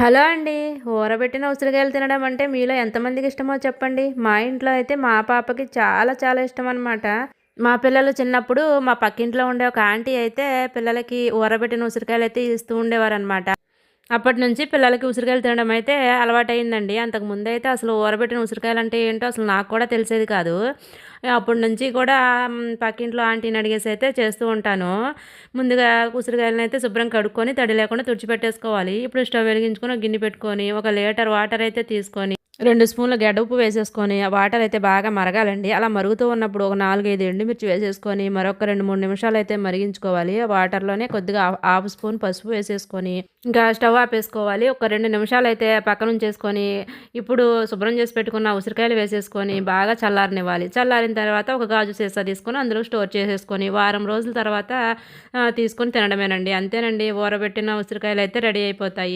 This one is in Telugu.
హలో అండి. ఊరబెట్టిన ఉసిరికాయలు తినడం అంటే మీలో ఎంతమందికి ఇష్టమో చెప్పండి? మా ఇంట్లో అయితే మా పాపకి చాలా చాలా ఇష్టమనమాట. మా పిల్లలు చిన్నప్పుడు మా పక్కింట్లో ఉండే ఒక ఆంటీ అయితే పిల్లలకి ఊరబెట్టిన ఉసిరికాయలైతే ఇస్తూ ఉండేవారనమాట. అప్పటినుంచి పిల్లలకి ఉసిరికాయలు తినడం అయితే అలవాటయిందండి. అంతకుముందయితే అసలు ఊరబెట్టిన ఉసిరికాయలంటే ఏంటో అసలు నాకు కూడా తెలిసేది కాదు. అప్పటి నుంచి కూడా పక్కింట్లో ఆంటీని అడిగేసి అయితే చేస్తూ ఉంటాను. ముందుగా ఉసిరికాయలనైతే శుభ్రం కడుక్కొని తడి లేకుండా తుడిచిపెట్టేసుకోవాలి. ఇప్పుడు స్టవ్ వెలిగించుకొని ఒక గిన్నె పెట్టుకొని, ఒక లీటర్ వాటర్ అయితే తీసుకొని 2 స్పూన్ల గడ్డ ఉప్పు వేసేసుకొని, ఆ వాటర్ అయితే బాగా మరగాలండి. అలా మరుగుతూ ఉన్నప్పుడు ఒక 4, 5 ఎండుమిర్చి వేసేసుకొని, మరొక 2, 3 నిమిషాలైతే మరిగించుకోవాలి. ఆ వాటర్‌లోనే కొద్దిగా హాఫ్ స్పూన్ పసుపు వేసేసుకొని, ఇంకా స్టవ్ ఆపేసుకోవాలి. ఒక 2 నిమిషాలైతే పక్కనుంచేసుకొని, ఇప్పుడు శుభ్రం చేసి పెట్టుకున్న ఉసిరికాయలు వేసేసుకొని, బాగా చల్లారనివ్వాలి. చల్లారిన తర్వాత ఒక గాజు సీసా తీసుకొని అందులో స్టోర్ చేసేసుకొని, వారం రోజుల తర్వాత తీసుకొని తినడమేనండి. అంతేనండి, ఊరబెట్టిన ఉసిరికాయలైతే రెడీ అయిపోతాయి.